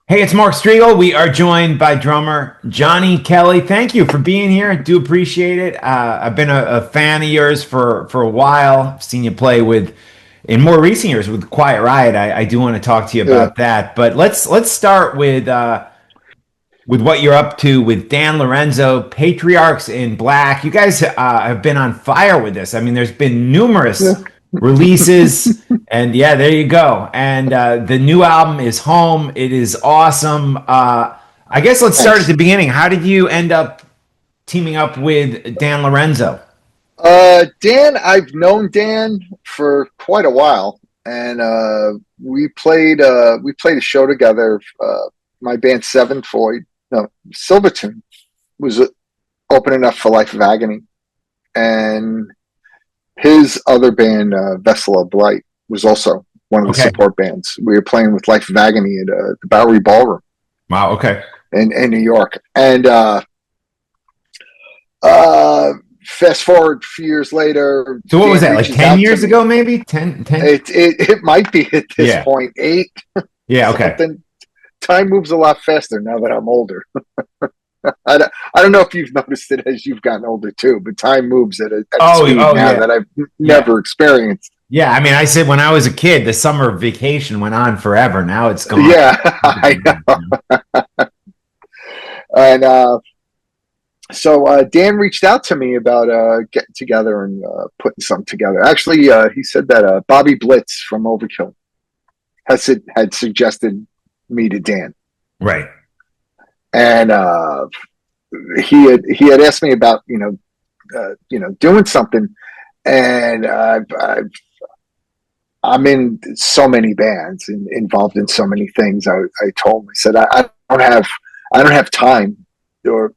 Hey, it's Mark Strigl. We are joined by drummer Johnny Kelly. Thank you for being here. I do appreciate it. I've been a fan of yours for a while. I've seen you play in more recent years with Quiet Riot. I do want to talk to you Yeah. about that. But let's start with what you're up to with Dan Lorenzo, Patriarchs in Black. You guys have been on fire with this. I mean, there's been numerous Yeah. releases, and yeah, there you go. And the new album is home. It is awesome. I guess let's start at Thanks. the beginning. How did you end up teaming up with Dan Lorenzo? Dan, I've known Dan for quite a while, and we played a show together. My band Seven Floyd, no, Silverton was opening up for Life of Agony, and his other band, Vessel of Light, was also one of the Okay. support bands. We were playing with Life of Agony at the Bowery Ballroom Wow. Okay. in New York, and Uh, fast forward a few years later, So what was Dan that? Like reaches 10 out to years me. ago, maybe? 10? It might be at this Yeah. point eight Yeah. Okay. something. Time moves a lot faster now that I'm older. I don't know if you've noticed it as you've gotten older too, but time moves at a Oh, speed oh now yeah. that I've Yeah. never experienced. Yeah, I mean, I said when I was a kid, the summer vacation went on forever. Now it's gone. Yeah, I know. And so Dan reached out to me about getting together and putting something together. Actually, he said that Bobby Blitz from Overkill had suggested me to Dan, Right. and he had asked me about doing something, and I'm in so many bands and involved in so many things. I told him, I said I don't have time, or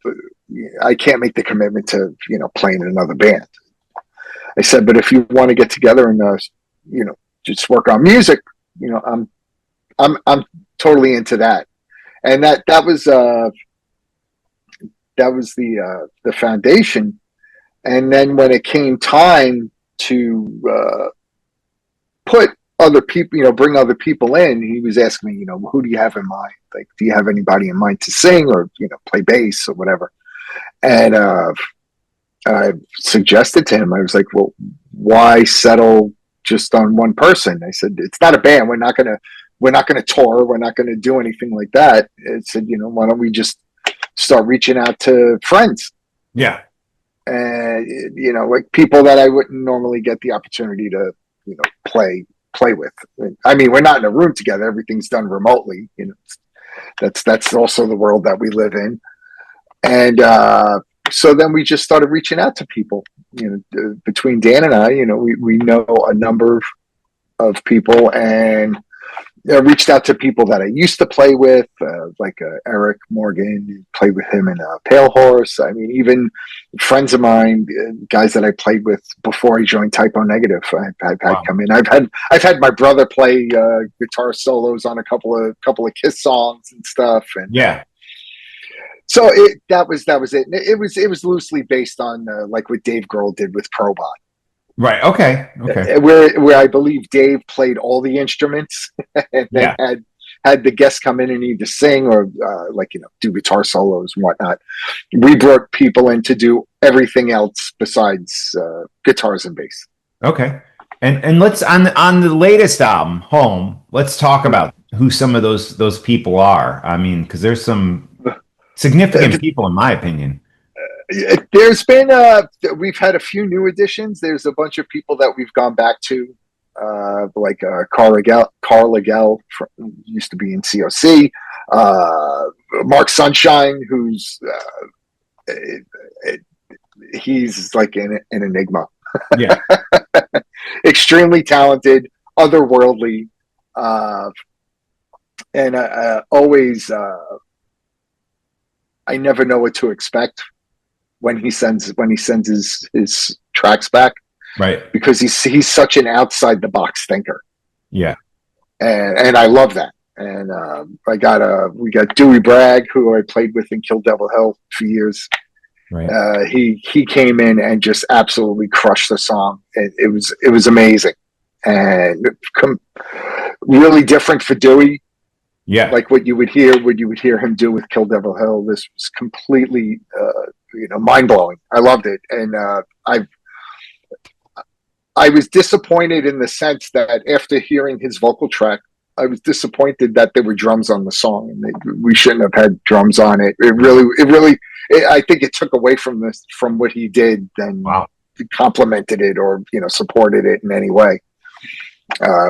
I can't make the commitment to playing in another band. I said, but if you want to get together and just work on music, I'm totally into that. And that was the foundation. And then when it came time to put other people, bring other people in, he was asking me, who do you have in mind? Like, do you have anybody in mind to sing or play bass or whatever? And I suggested to him, I was like, well, why settle just on one person? I said, it's not a band. We're not gonna tour. We're not gonna do anything like that. I said, why don't we just start reaching out to friends Yeah. and like people that I wouldn't normally get the opportunity to play with. I mean, we're not in a room together. Everything's done remotely. That's also the world that we live in. And so then we just started reaching out to people. Between Dan and I, we know a number of people, and reached out to people that I used to play with, like Eric Morgan, played with him in Pale Horse. I mean, even friends of mine, guys that I played with before I joined Typo Negative, I've had Wow. come in. I've had my brother play guitar solos on a couple of Kiss songs and stuff, and Yeah. so that was it. And it was loosely based on like what Dave Grohl did with Probot. Right. Okay. Okay. Where I believe Dave played all the instruments and then Yeah. had the guests come in and either sing or do guitar solos and whatnot. We brought people in to do everything else besides guitars and bass. Okay. And let's on the latest album, Home, let's talk about who some of those people are. I mean, because there's some significant people in my opinion. There's been we've had a few new additions. There's a bunch of people that we've gone back to, like Carl Legel used to be in COC. Mark Sunshine, who's he's like an enigma. Yeah. Extremely talented, otherworldly, uh, and always I never know what to expect when he sends his tracks back, Right. because he's such an outside the box thinker, Yeah. and I love that. And we got Dewey Bragg, who I played with in Kill Devil Hill for years. Right. He came in and just absolutely crushed the song. It was amazing, and really different for Dewey. Yeah. like what you would hear him do with Kill Devil Hill. This was completely, mind blowing. I loved it, and I was disappointed in the sense that after hearing his vocal track, I was disappointed that there were drums on the song, and we shouldn't have had drums on it. I think it took away from what he did, than Wow. complimented it or supported it in any way.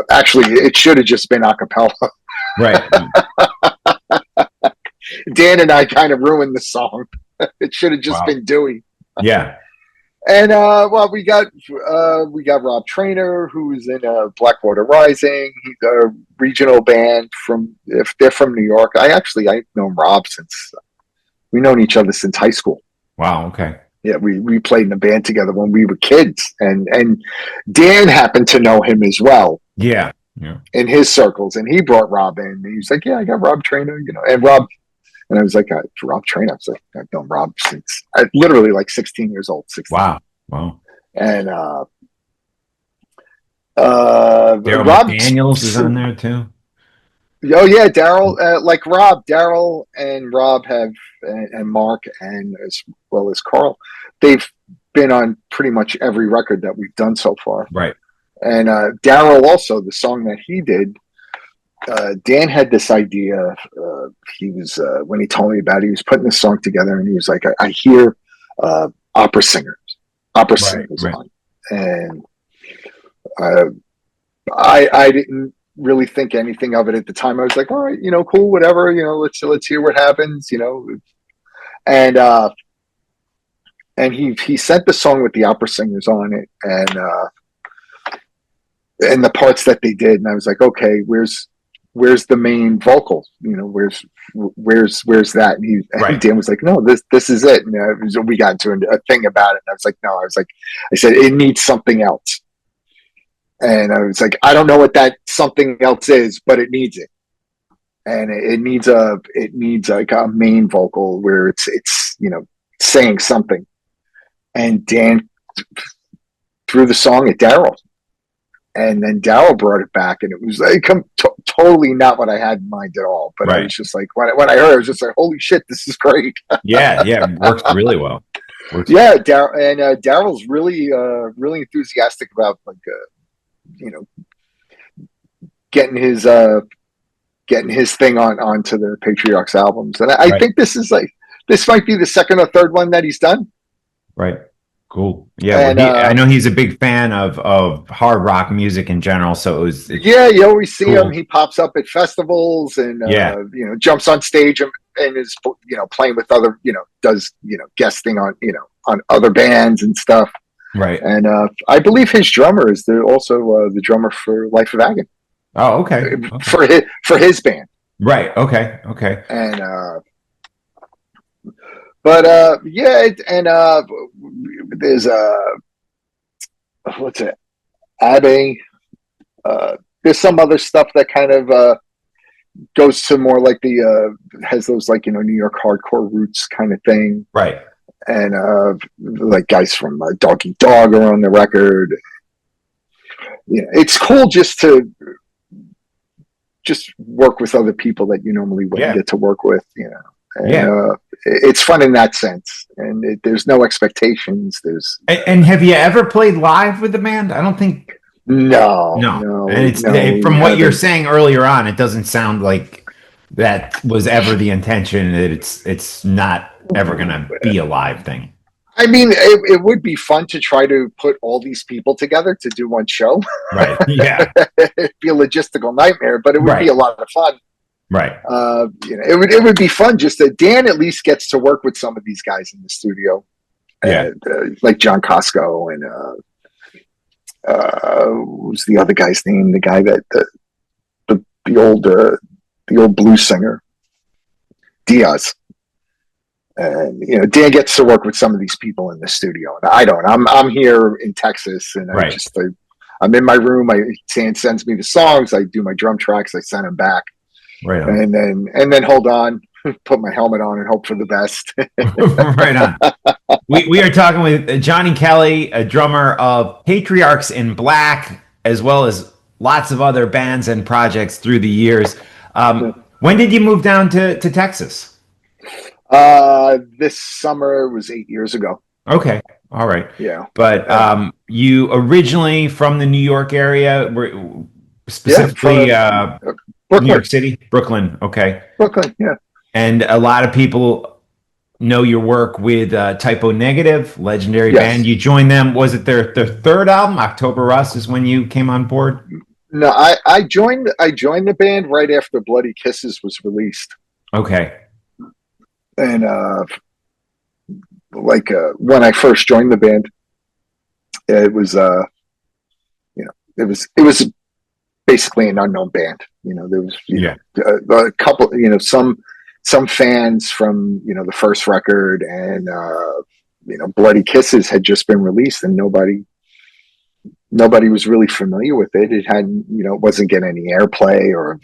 Actually, it should have just been a cappella. Right. Dan and I kind of ruined the song. It should have just Wow. been Dewey. Yeah. And well, we got Rob Trainer, who's in Blackwater Rising. He's a regional band if they're from New York. I've known Rob since we've known each other since high school. Wow. Okay. Yeah, we played in a band together when we were kids, and Dan happened to know him as well. Yeah. Yeah. In his circles, and he brought Rob in. And he was like, "Yeah, I got Rob Trainer, and Rob." And I was like, "Rob Trainer." I was like, "I've known Rob since I literally like 16 years old." 16. Wow. Wow. And Daryl Rob Daniels is on there too. Oh yeah, Daryl, like Daryl and Rob have, and Mark, and as well as Carl, they've been on pretty much every record that we've done so far. Right. And Daryl also, the song that he did, Dan had this idea. He was when he told me about it, he was putting this song together, and he was like, "I hear opera singers Right. on," and I didn't really think anything of it at the time. I was like, "All right, cool, whatever, let's hear what happens, and he sent the song with the opera singers on it, and the parts that they did, and I was like, okay, where's the main vocal? Where's that? And Right. Dan was like, no, this is it. And we got into a thing about it, and I was like, no, I said it needs something else, and I was like, I don't know what that something else is, but it needs it, and it needs like a main vocal where it's saying something, and Dan threw the song at Daryl. And then Daryl brought it back, and it was like totally not what I had in mind at all. But I was just like, when I heard it, I was just like, holy shit, this is great. Yeah. Yeah. Works really well. Yeah, Daryl's really enthusiastic about getting his thing onto the Patriarchs albums, and I think this might be the second or third one that he's done. Right. Cool. Yeah. And, I know he's a big fan of hard rock music in general. So yeah, you always see cool. him. He pops up at festivals and, yeah. Jumps on stage and is, playing with other, does, guesting on, on other bands and stuff. Right. And I believe his drummer is also the drummer for Life of Agony. Oh, okay. For his band. Right. Okay. Okay. And, but yeah, and there's what's it, Abbey. There's some other stuff that kind of goes to more like the has those like New York hardcore roots kind of thing, right? And like guys from Dog Eat Dog are on the record. It's cool just to work with other people that you normally wouldn't get to work with, And, it's fun in that sense, and there's no expectations. And have you ever played live with the band? I don't think. No. And it's from what you're saying earlier on, it doesn't sound like that was ever the intention. That it's not ever going to be a live thing. I mean, it would be fun to try to put all these people together to do one show. Right. Yeah. It'd be a logistical nightmare, but it would be a lot of fun. Right. It would be fun just that Dan at least gets to work with some of these guys in the studio. Yeah. Like John Costco and what was the other guy's name? The guy that the old blues singer, Diaz. And Dan gets to work with some of these people in the studio, and I don't. I'm here in Texas, and I'm in my room. Dan sends me the songs. I do my drum tracks. I send them back. Right on. And then hold on, put my helmet on and hope for the best. Right on. We are talking with Johnny Kelly, a drummer of Patriarchs in Black, as well as lots of other bands and projects through the years. When did you move down to Texas? This summer was 8 years ago. Okay, all right. Yeah. But you originally from the New York area, were Yeah. specifically New Brooklyn. York City, Brooklyn. Okay, Brooklyn. Yeah. and a lot of people know your work with Typo Negative, legendary band. Yes. You joined them. Was it their third album? October Rust is when you came on board. No, I joined the band right after Bloody Kisses was released. Okay. And when I first joined the band, it was it was basically an unknown band. There was Yeah. a couple, some fans from the first record, and Bloody Kisses had just been released, and nobody was really familiar with it. It hadn't, it wasn't getting any airplay or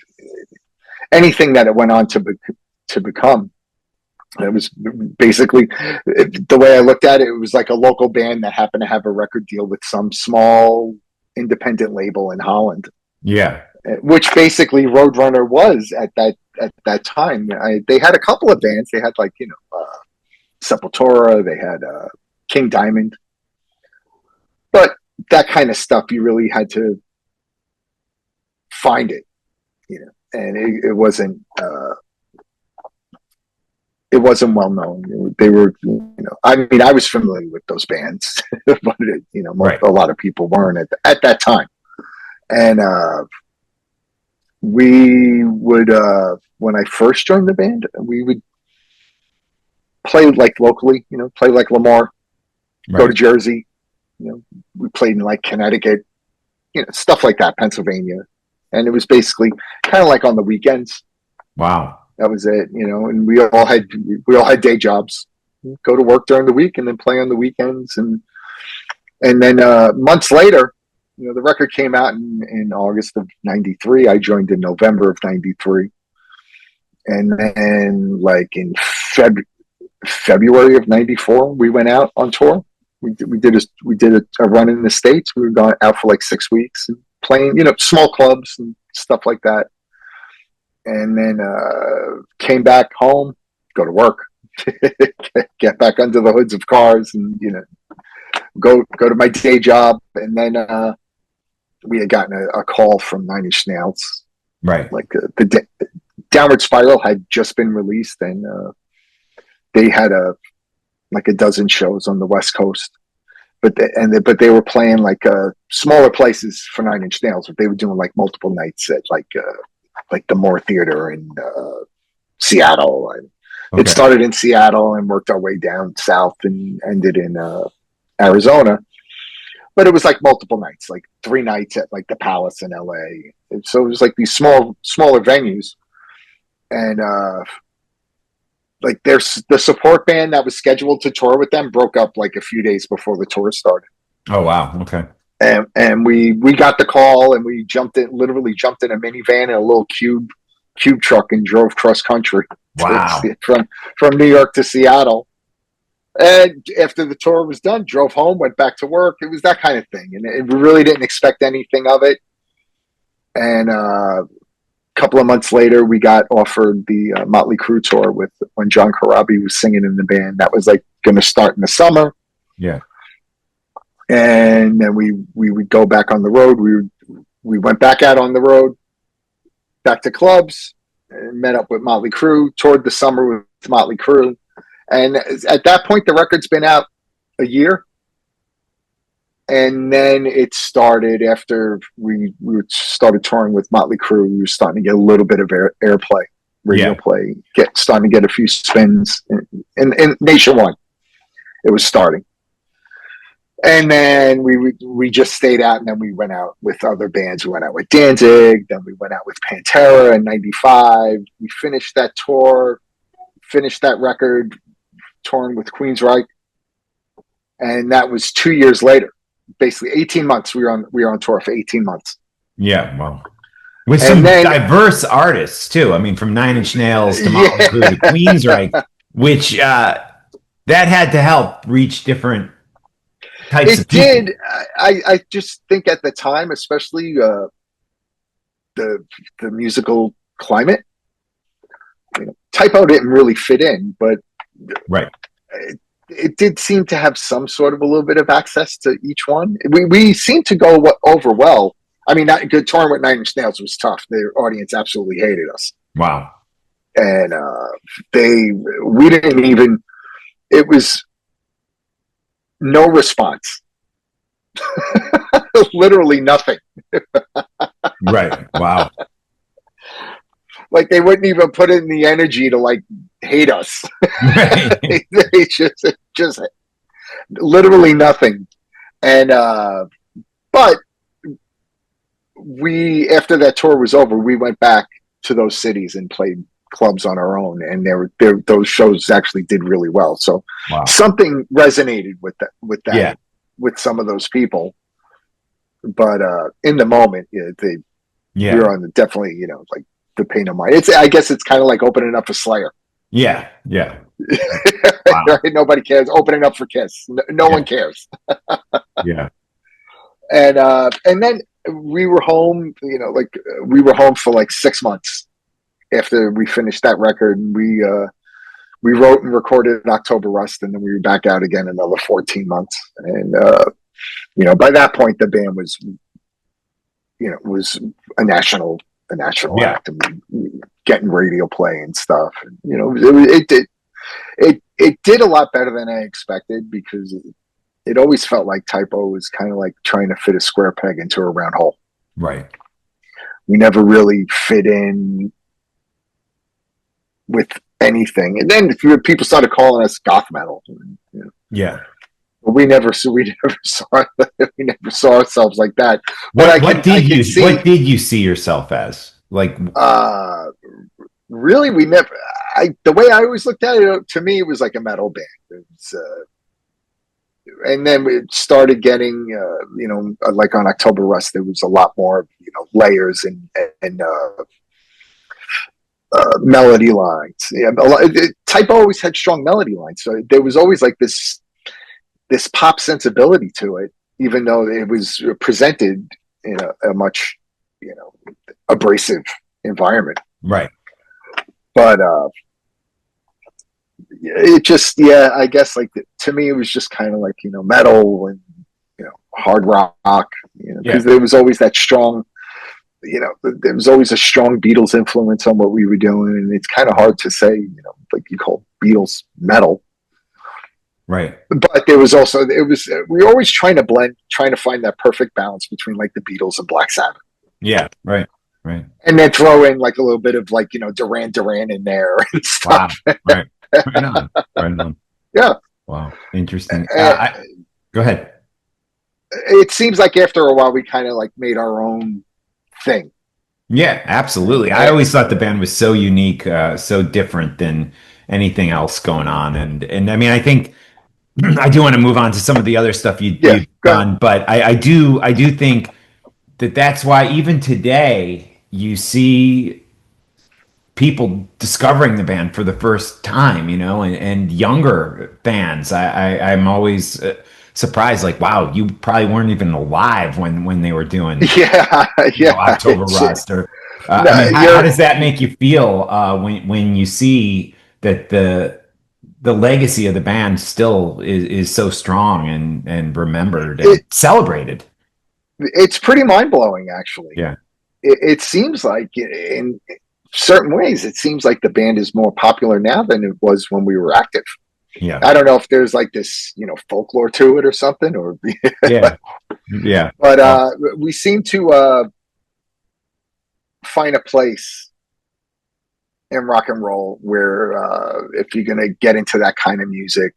anything that it went on to become. It was basically, the way I looked at it, it was like a local band that happened to have a record deal with some small independent label in Holland, Yeah. which basically Roadrunner was at that time. They had a couple of bands. They had Sepultura. They had King Diamond, but that kind of stuff you really had to find it, and it wasn't. It wasn't well known. They were, I mean, I was familiar with those bands, but Right. a lot of people weren't at that time. And we would, when I first joined the band, we would play like locally, play like Lamar, go to Right. Jersey. We played in like Connecticut, stuff like that, Pennsylvania, and it was basically kind of like on the weekends. Wow. That was it, and we all had day jobs. Go to work during the week and then play on the weekends, and then months later, the record came out in August of '93. I joined in November of '93, and then like in February of '94, we went out on tour. We did a run in the States. We were gone out for like 6 weeks and playing, small clubs and stuff like that. And then came back home, go to work, get back under the hoods of cars, and go to my day job. And then we had gotten a call from Nine Inch Nails, Right. like the Downward Spiral had just been released, and they had a dozen shows on the West Coast. But they were playing like smaller places for Nine Inch Nails, but they were doing like multiple nights at like the Moore Theater in Seattle. And it Okay. started in Seattle and worked our way down south and ended in Arizona. But it was like multiple nights, like 3 nights at like the Palace in LA. And so it was like these smaller venues. And like the support band that was scheduled to tour with them broke up like a few days before the tour started. Oh, wow. Okay. And we got the call, and we literally jumped in a minivan and a little cube truck and drove cross country Wow. from New York to Seattle. And after the tour was done, drove home, went back to work. It was that kind of thing, and we really didn't expect anything of it. And a couple of months later, we got offered the Motley Crue tour when John Corabi was singing in the band. That was like going to start in the summer. Yeah. And then we would go back on the road. We went back out on the road, back to clubs, and met up with Motley Crue, toured the summer with Motley Crue. And at that point, the record's been out a year. And then it started after we started touring with Motley Crue. We were starting to get a little bit of airplay, radio play, starting to get a few spins in nationwide. It was starting. And then we just stayed out, and then we went out with other bands. We went out with Danzig, then we went out with Pantera in '95. We finished that tour, finished that record, touring with Queensryche, and that was 2 years later. Basically, 18 months. We were on tour for 18 months. Yeah, well, with some diverse artists too. I mean, from Nine Inch Nails to Motley Crue to Queensryche, which that had to help reach different types of people. It did. I just think at the time, especially the musical climate, Typo didn't really fit in, but Right. it did seem to have some sort of a little bit of access to each one. We seemed to go over well. I mean, that good touring with Nine Inch Nails was tough. Their audience absolutely hated us, Wow. and we didn't even. It was no response, literally nothing. Right. Wow. Like they wouldn't even put in the energy to like hate us. Right. They just literally nothing. And but we after that tour was over, we went back to those cities and played clubs on our own, and those shows actually did really well. So Wow. something resonated with Yeah. with some of those people. But in the moment, yeah, Yeah. you're on the definitely, like the pain of mind. I guess it's kind of like opening up for Slayer. Yeah. Yeah. Wow. Right? Nobody cares. Opening up for Kiss. No one cares. Yeah. And then we were home. We were home for like 6 months after we finished that record. And we wrote and recorded October Rust, and then we were back out again another 14 months. And by that point, the band was a national Yeah. act, and getting radio play and stuff. And, it did a lot better than I expected, because it always felt like Typo was kind of like trying to fit a square peg into a round hole. Right. We never really fit in with anything. And then people started calling us goth metal. Yeah. But we never saw ourselves like that. What did you see yourself as? Like, really, we never. The way I always looked at it, to me, it was like a metal band. It was, and then we started getting, like on October Rust, there was a lot more, layers and melody lines. Yeah, Type always had strong melody lines, so there was always like this pop sensibility to it, even though it was presented in a much, abrasive environment. right. But it just, yeah, I guess like to me, it was just kind of like, metal and, hard rock, because there was always that strong, there was always a strong Beatles influence on what we were doing. And it's kind of hard to say, like you call Beatles metal. Right. But we were always trying to find that perfect balance between like the Beatles and Black Sabbath. Yeah. Right. Right. And then throw in like a little bit of like, Duran Duran in there and stuff. Wow. Right. Right on. Right on. Yeah. Wow. Interesting. Go ahead. It seems like after a while we kind of like made our own thing. Yeah, absolutely. I always thought the band was so unique, so different than anything else going on. And I mean, I think I do want to move on to some of the other stuff you've done, but I do think that's why even today you see people discovering the band for the first time, and younger fans. I'm always surprised, like, wow, you probably weren't even alive when they were doing October Rust. Or how does that make you feel when you see that the legacy of the band still is so strong and remembered and celebrated? It's pretty mind-blowing, actually. Yeah. It seems like in certain ways, it seems like the band is more popular now than it was when we were active. Yeah. I don't know if there's like this, folklore to it or something, or yeah. But we seem to find a place in rock and roll where if you're going to get into that kind of music,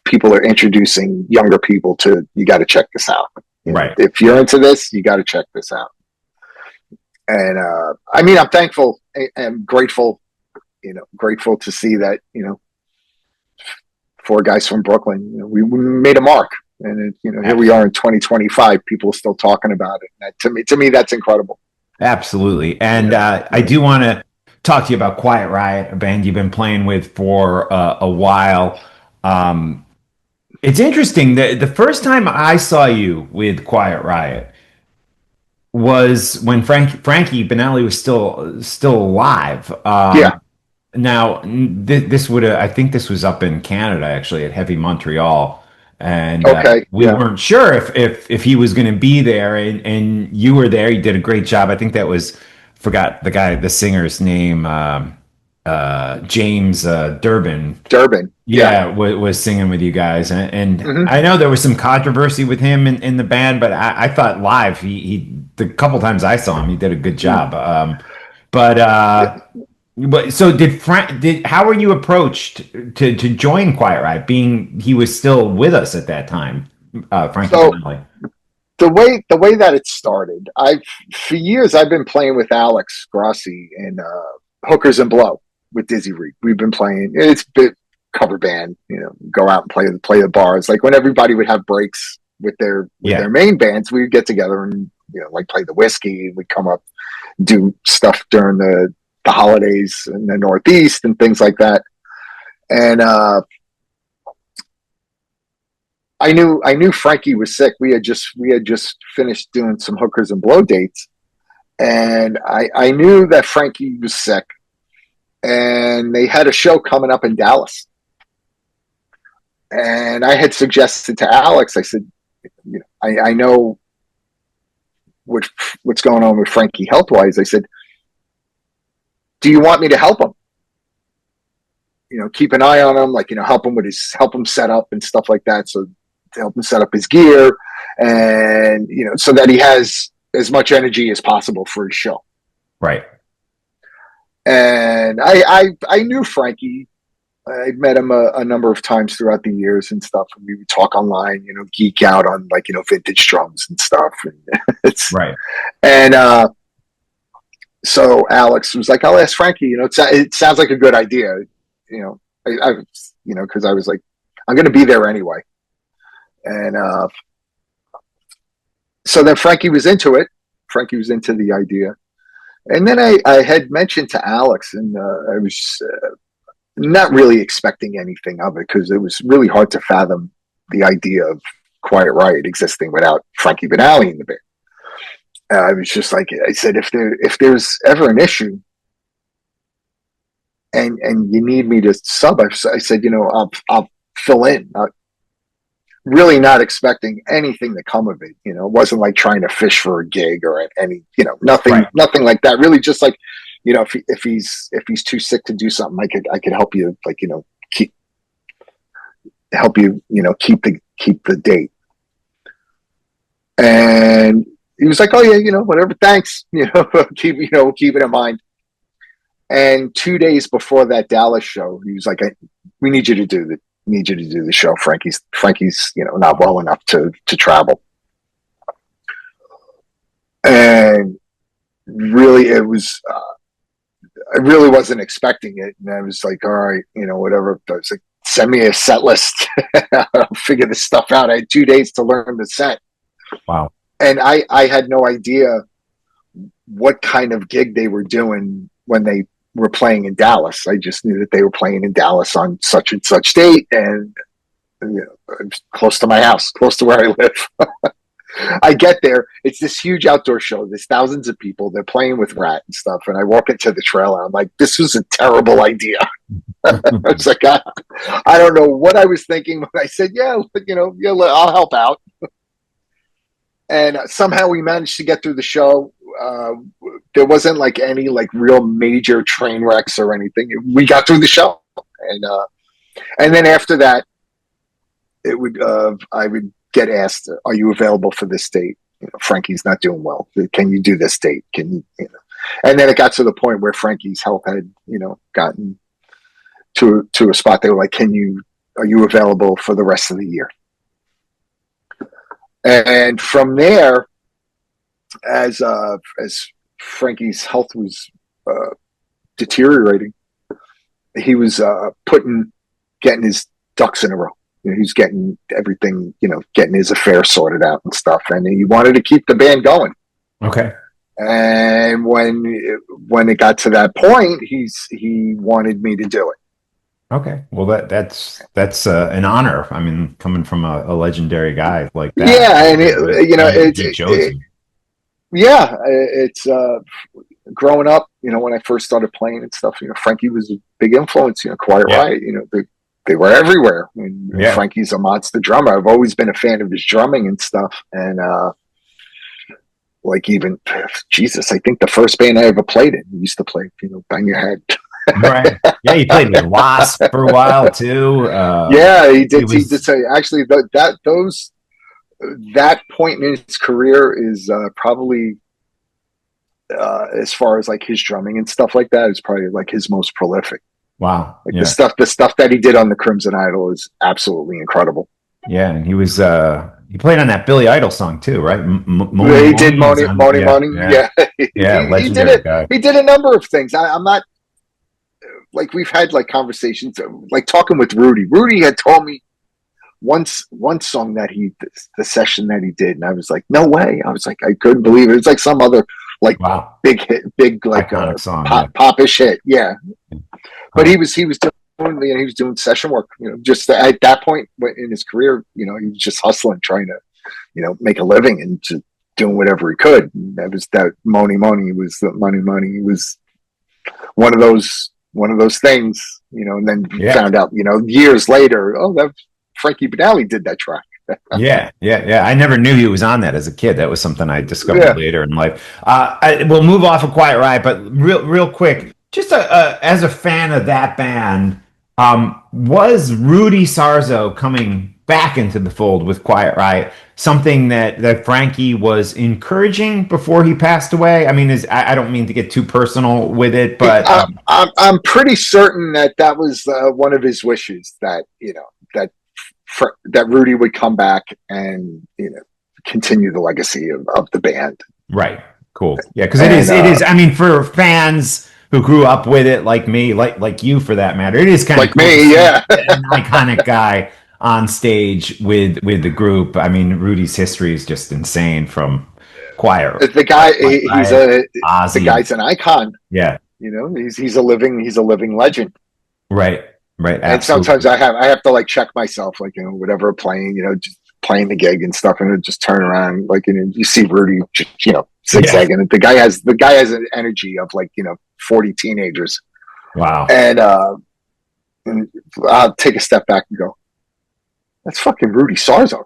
people are introducing younger people to, you got to check this out. Right. If you're into this, you got to check this out. And I mean, I'm thankful and grateful, grateful to see that, four guys from Brooklyn, we made a mark. And here we are in 2025. People are still talking about it. And to me, that's incredible. Absolutely. And I do want to talk to you about Quiet Riot, a band you've been playing with for a while. It's interesting that the first time I saw you with Quiet Riot was when Frankie Benelli was still alive. Now, this would I think this was up in Canada actually at Heavy Montreal, and Okay, we yeah, weren't sure if he was going to be there, and you were there. You did a great job. I think that was forgot the singer's name, James Durbin. Durban, yeah. Yeah, was singing with you guys, and Hmm. I know there was some controversy with him in the band, but I thought live he the couple times I saw him, he did a good job. But so did Frank? Did how were you approached to join Quiet Riot? Being he was still with us at that time, Frankie So Benelli. the way that it started, I've for years I've been playing with Alex Grossi in Hookers and Blow with Dizzy Reed. We've been playing. It's a bit cover band, go out and play the bars. Like when everybody would have breaks with their Yeah, main bands, we would get together and like play the whiskey. We'd come up, do stuff during the holidays in the Northeast and things like that. And I knew Frankie was sick. We had just finished doing some Hookers and Blow dates, and I knew that Frankie was sick, and they had a show coming up in Dallas. And I had suggested to Alex, I said, I know what's going on with Frankie health wise. I said, do you want me to help him? Keep an eye on him, like, help him set up and stuff like that. So to help him set up his gear and, so that he has as much energy as possible for his show. right. And I knew Frankie. I'd met him a number of times throughout the years and stuff. And we would talk online, geek out on like, vintage drums and stuff. And Right. and so Alex was like, I'll ask Frankie, it sounds like a good idea. Cause I was like, I'm going to be there anyway. And, so then Frankie was into it. Frankie was into the idea. And then I had mentioned to Alex, and I was not really expecting anything of it because it was really hard to fathom the idea of Quiet Riot existing without Frankie Benali in the band. I was just like, I said, if there's ever an issue and you need me to sub, I said, I'll fill in. Really not expecting anything to come of it. It wasn't like trying to fish for a gig or any, Right. nothing like that. Really just like, if he's too sick to do something, I could help you, like, keep help you, keep the date. And he was like, oh yeah, whatever. Thanks. Keep it in mind. And 2 days before that Dallas show, he was like, we need you to do the show. Frankie's, not well enough to travel. And really, I really wasn't expecting it. And I was like, all right, whatever. I was like, send me a set list. I'll figure this stuff out. I had 2 days to learn the set. Wow. And I had no idea what kind of gig they were doing when they were playing in Dallas. I just knew that they were playing in Dallas on such and such date, and close to my house, close to where I live. I get there, it's this huge outdoor show. There's thousands of people. They're playing with Rat and stuff, and I walk into the trailer. I'm like, this was a terrible idea. It's like I don't know what I was thinking when I said, yeah, I'll help out. And somehow we managed to get through the show. There wasn't like any like real major train wrecks or anything. We got through the show, and then after that, I would get asked, "Are you available for this date?" Frankie's not doing well. Can you do this date? Can you? And then it got to the point where Frankie's health had gotten to a spot. They were like, Are you available for the rest of the year? And from there, as Frankie's health was deteriorating, he was getting his ducks in a row. He's getting everything, getting his affairs sorted out and stuff, and he wanted to keep the band going. Okay. And when it got to that point, he wanted me to do it. Okay. Well, that's an honor. I mean, coming from a legendary guy like that. Yeah, and He chose you. yeah, it's growing up, when I first started playing and stuff, Frankie was a big influence. Quiet Yeah. Riot, they were everywhere. And Yeah. Frankie's a monster drummer. I've always been a fan of his drumming and stuff. And like even Jesus, I think the first band I ever played in, we used to play, Bang Your Head. Right. Yeah, he played with Wasp for a while too. Yeah, he did. He He was did say actually that point in his career is probably as far as like his drumming and stuff like that is probably like his most prolific. wow. Like Yeah. the stuff that he did on the Crimson Idol is absolutely incredible. Yeah, and he played on that Billy Idol song too, right? He did was on- Money yeah, Money. yeah, Yeah, yeah, he did legendary it. guy. He did a number of things. I'm not like we've had like conversations, like talking with Rudy. Rudy had told me once one song that the session that he did, and I was like, no way. I was like, I couldn't believe it. It's like some other like Wow, big hit, big like iconic song. popish hit. Yeah, but Huh. he was doing session work. Just at that point in his career, he was just hustling, trying to make a living and just doing whatever he could. And that Money was the Money was one of those things, and then Yeah. found out, years later, oh, that Frankie Banali did that track. Yeah. I never knew he was on that as a kid. That was something I discovered Yeah. later in life. We'll move off of Quiet Riot, but real quick, just as a fan of that band, was Rudy Sarzo coming back into the fold with Quiet Riot something that Frankie was encouraging before he passed away? I mean, I don't mean to get too personal with it, but I'm pretty certain that was one of his wishes, that that Rudy would come back and continue the legacy of the band. right, cool, yeah, because it is. I mean, for fans who grew up with it, like me, like you, for that matter, it is kind of like me, yeah. an iconic guy on stage with the group. I mean, Rudy's history is just insane. From Choir, The guy, the Ozzy, guy's an icon. yeah, He's a living legend. right, And absolutely. sometimes I have to like check myself, like whatever playing, just playing the gig and stuff, and just turn around, like you see Rudy, zigzagging. Yeah. The guy has an energy of like 40 teenagers. Wow. And I'll take a step back and go, that's fucking Rudy Sarzo.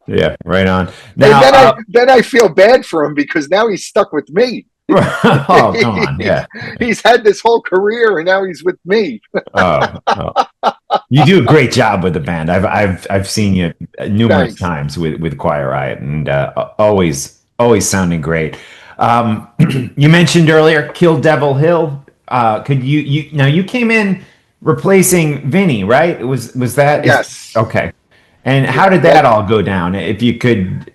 Yeah, right on. Now, and then I feel bad for him because now he's stuck with me. Oh, come on, yeah. He's had this whole career and now he's with me. Oh. You do a great job with the band. I've seen you numerous times with Quiet Riot, and always sounding great. You mentioned earlier Kill Devil Hill. Could you came in replacing Vinny, right? Was that? Yes. Okay. And how did that all go down? If you could.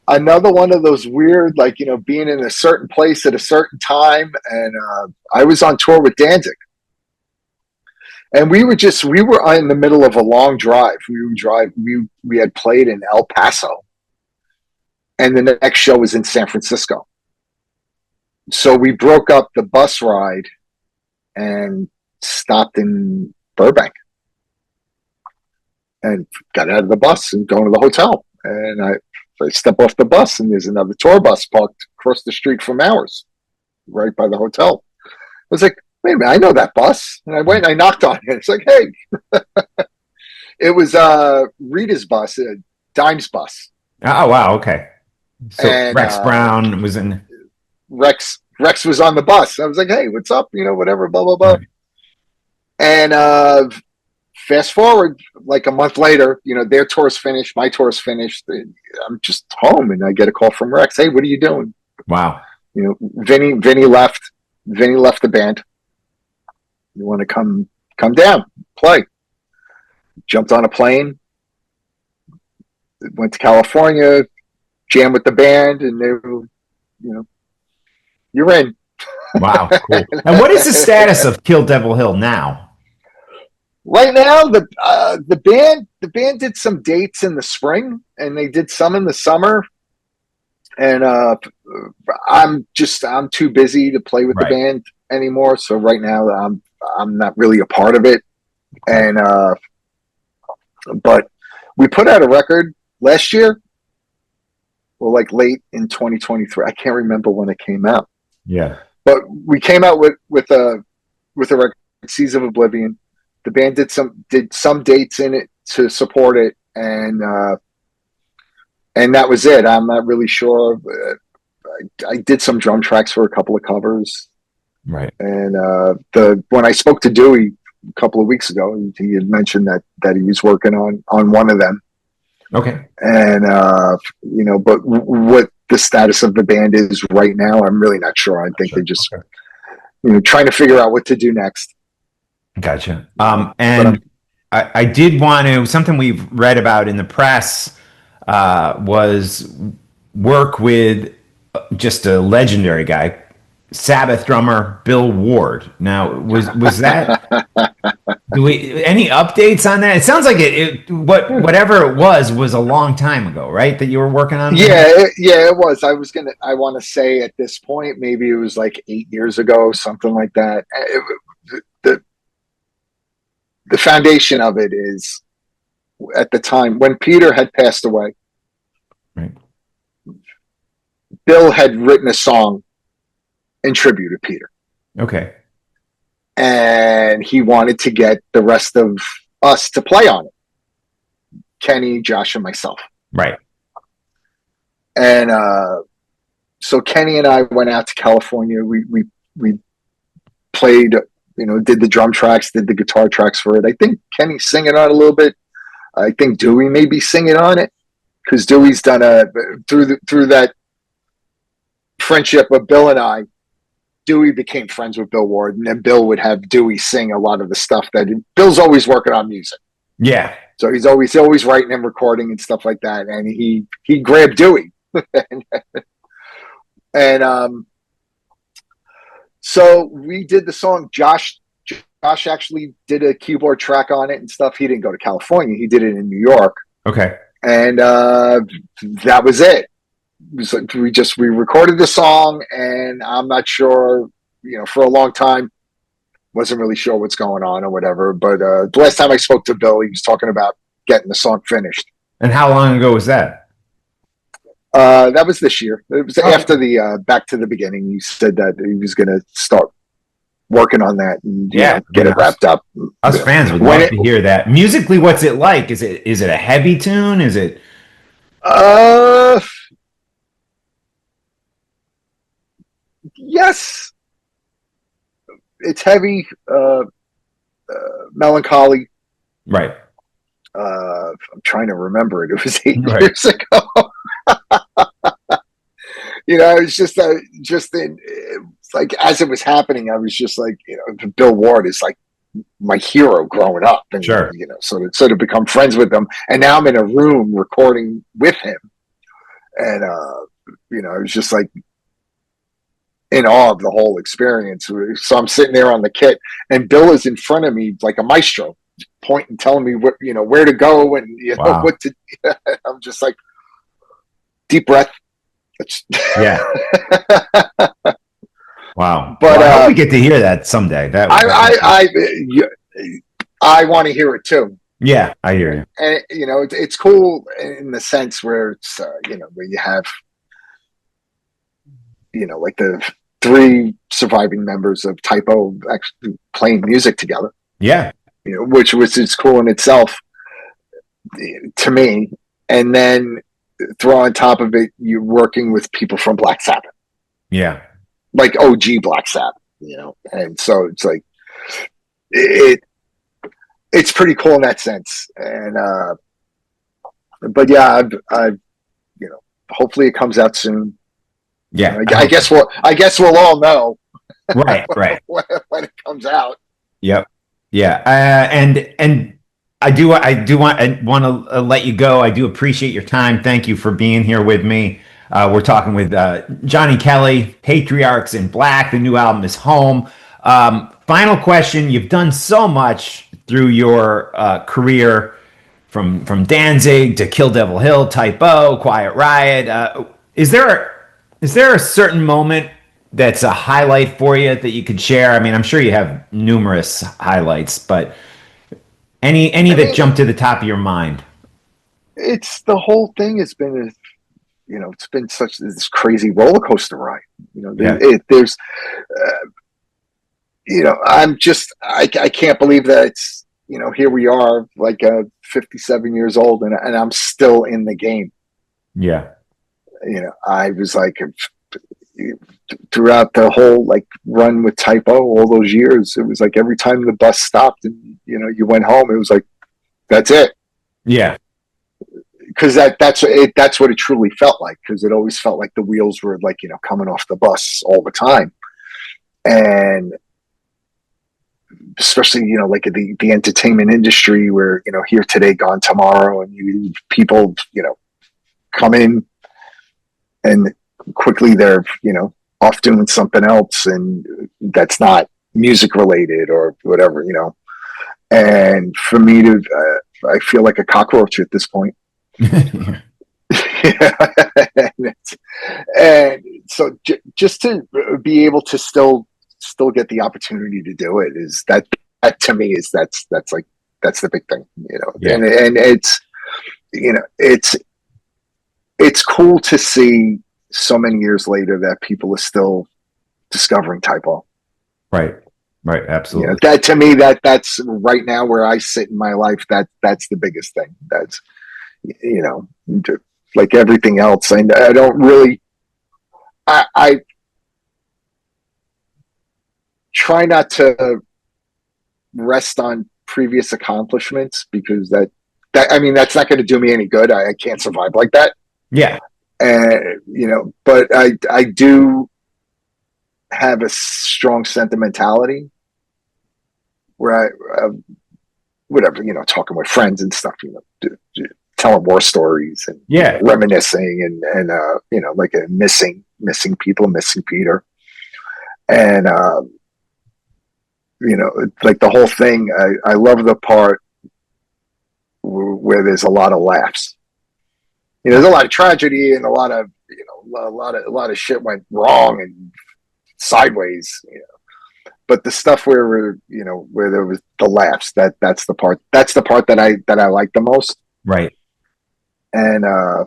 Another one of those weird, like, being in a certain place at a certain time. And I was on tour with Danzig. And we were in the middle of a long drive. We had played in El Paso. And the next show was in San Francisco. So we broke up the bus ride and stopped in Burbank. And got out of the bus and going to the hotel. And I step off the bus and there's another tour bus parked across the street from ours, right by the hotel. I was like, wait a minute, I know that bus. And I went and I knocked on it. It's like, hey. It was Rita's bus, Dime's bus. Oh, wow, okay. So and, Rex Brown was in. Rex was on the bus. I was like, hey, what's up? Whatever, blah, blah, blah. Right. And fast forward like a month later, their tour's finished, my tour's finished. I'm just home and I get a call from Rex. Hey, what are you doing? Wow. Vinny left the band. You want to come down, play. Jumped on a plane, went to California, jammed with the band, and they were, you're in. Wow, cool. And what is the status of Kill Devil Hill now? Right now, the band did some dates in the spring, and they did some in the summer. And I'm too busy to play with the band anymore. So right now, I'm not really a part of it. And but we put out a record last year well, like late in 2023. I can't remember when it came out, Yeah. but we came out with a record, Seas of Oblivion. The band did some dates in it to support it, and that was it. I'm not really sure. I did some drum tracks for a couple of covers, Right. and the when I spoke to Dewey a couple of weeks ago, he had mentioned that he was working on one of them. Okay. And but what the status of the band is right now, I'm really not sure. I think Sure. they're just Okay. trying to figure out what to do next. Gotcha. But And I did want to, something we've read about in the press was work with just a legendary guy, Sabbath drummer Bill Ward. Now, was that, do we, any updates on that? It sounds like whatever it was a long time ago, right? That you were working on? yeah, it was. I want to say at this point, maybe it was like 8 years ago, something like that. The the foundation of it is at the time when Peter had passed away, Right. Bill had written a song in tribute to Peter, Okay. and he wanted to get the rest of us to play on it. Kenny, Josh, and myself. Right. And so Kenny and I went out to California. We played, did the drum tracks, did the guitar tracks for it. I think Kenny's singing on it a little bit. I think Dewey may be singing on it because Dewey's done through that friendship of Bill and I. Dewey became friends with Bill Ward, and then Bill would have Dewey sing a lot of the stuff that Bill's always working on music. Yeah. So he's always writing and recording and stuff like that. And he grabbed Dewey. and so we did the song. Josh actually did a keyboard track on it and stuff. He didn't go to California. He did it in New York. Okay. And that was it. It was like we recorded the song, and I'm not sure, for a long time, wasn't really sure what's going on or whatever. But the last time I spoke to Bill, he was talking about getting the song finished. And how long ago was that? That was this year. It was after the Back to the Beginning. He said that he was going to start working on that and get it wrapped up. Us fans would love to hear that. Musically, what's it like? Is it a heavy tune? Is it? Yes, it's heavy, melancholy. Right. I'm trying to remember it. It was 8 years ago. It's just in like as it was happening, I was just like, Bill Ward is like my hero growing up, and sure, so to become friends with him, and now I'm in a room recording with him, and I was just like in awe of the whole experience. So I'm sitting there on the kit, and Bill is in front of me like a maestro, pointing, telling me what where to go, and wow. what to. I'm just like deep breath. Yeah. Wow. But I hope we get to hear that someday. That I want to hear it too. Yeah, I hear you. And it's cool in the sense where it's where you have like the 3 surviving members of Typo actually playing music together. Yeah. Which is cool in itself to me. And then throw on top of it, you're working with people from Black Sabbath. Yeah. Like OG Black Sabbath, and so it's like it's pretty cool in that sense. And but yeah, I hopefully it comes out soon. Yeah, I guess we'll all know. Right. when it comes out. Yep. Yeah. And I want to let you go. I do appreciate your time. Thank you for being here with me. We're talking with Johnny Kelly, Patriarchs in Black. The new album is Home. Final question. You've done so much through your career, from Danzig to Kill Devil Hill, Typo, Quiet Riot. Is there a certain moment that's a highlight for you that you could share? I mean, I'm sure you have numerous highlights, but any that jump to the top of your mind? It's the whole thing has been it's been such this crazy roller coaster ride. Yeah. There's, I can't believe that it's, here we are, like 57 years old, and I'm still in the game. Yeah. I was like, throughout the whole like run with Typo, all those years, it was like every time the bus stopped and you went home, it was like, that's it. Yeah. Because that's what it truly felt like. Because it always felt like the wheels were like coming off the bus all the time, and especially like the entertainment industry where here today, gone tomorrow, and people come in and quickly they're off doing something else, and that's not music related or whatever. And for me to, I feel like a cockroach at this point. Yeah. And so just to be able to still get the opportunity to do it is that to me is that's the big thing. Yeah. And it's cool to see so many years later that people are still discovering Typo. Right. Absolutely. That to me, that's right now where I sit in my life. That's the biggest thing. That's, like everything else. I don't really, I try not to rest on previous accomplishments because that's not going to do me any good. I can't survive like that. Yeah. And, but I do have a strong sentimentality where whatever, talking with friends and stuff, telling war stories and reminiscing and like missing people, missing Peter. And, like the whole thing, I love the part where there's a lot of laughs. There's a lot of tragedy and a lot of a lot of shit went wrong and sideways, but the stuff where there was the laughs, that's the part that I like the most. Right. And I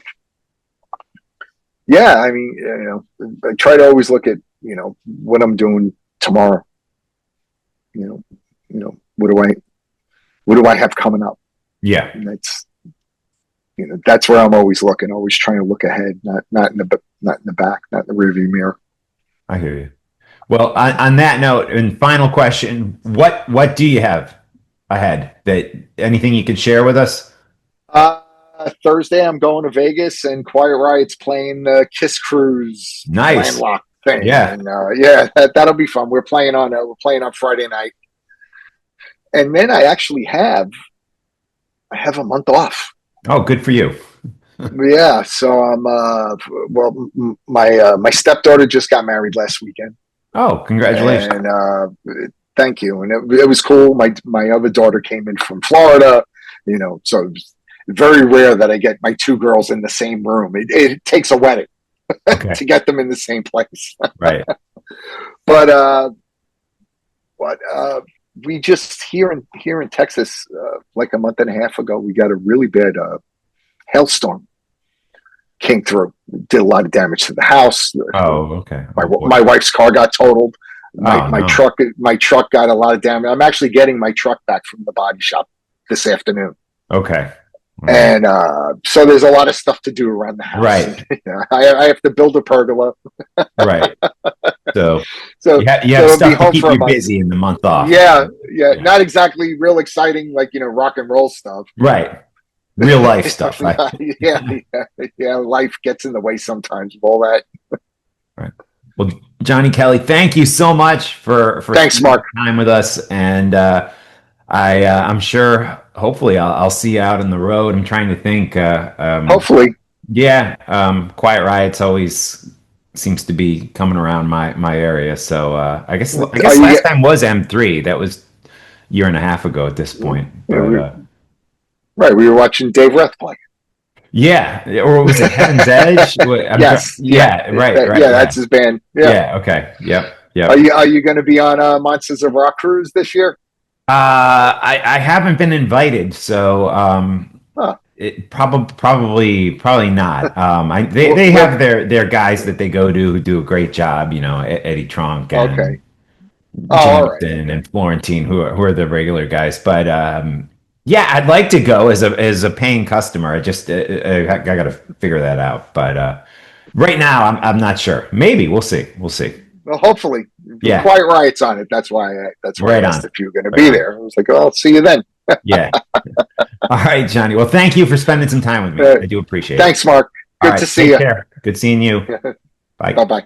mean, I try to always look at what I'm doing tomorrow. What do I have coming up? Yeah. And that's where I'm always looking, always trying to look ahead, not in the back, not in the rearview mirror. I hear you. Well, on that note, and final question, what do you have ahead? That anything you could share with us? Thursday, I'm going to Vegas, and Quiet Riot's playing the Kiss Cruise Nice. Landlocked thing. Yeah. And that'll be fun. We're playing on Friday night, and then I actually have a month off. Oh, good for you. Yeah, so I'm my stepdaughter just got married last weekend. Oh, congratulations. And thank you. And it was cool. My other daughter came in from Florida, so it was very rare that I get my two girls in the same room. It takes a wedding to get them in the same place. Right. But we just here in Texas, like a month and a half ago, we got a really bad hailstorm came through, did a lot of damage to the house. Oh, okay. My wife's car got totaled. My truck got a lot of damage. I'm actually getting my truck back from the body shop this afternoon. Okay. Right. And so there's a lot of stuff to do around the house. Right. I have to build a pergola. Right. So you have stuff to keep you busy in the month off. Yeah. Not exactly real exciting, like, rock and roll stuff. Right. Real life stuff. Yeah. Life gets in the way sometimes of all that. Right. Well, Johnny Kelly, thank you so much for thanks, Mark, time with us. And I'm sure, hopefully, I'll see you out on the road. I'm trying to think. Hopefully, yeah. Quiet Riot's always seems to be coming around my area. So I guess last time was M3. That was a year and a half ago at this point. But, right, we were watching Dave Reth play. Yeah, or was it Heaven's Edge? Yes. Right. Yeah, that's his band. Yeah. Okay. Yep. Are you going to be on Monsters of Rock cruise this year? I haven't been invited, so Probably not. They have their guys that they go to who do a great job. Eddie Trunk and Okay. Oh, all right. Jameson Okay. and Florentine, who are the regular guys. But yeah, I'd like to go as a paying customer. I got to figure that out. But right now, I'm not sure. Maybe we'll see. We'll see. Well, hopefully, Yeah, Quiet Riot's on it. That's why I right asked on, if you were going to right be on. there. I was like, "Oh, I'll see you then." Yeah. All right, Johnny. Well, thank you for spending some time with me. Uh, I do appreciate it. Thanks, Mark. All Good to right. see Take you. care. Good seeing you. Bye. Bye bye.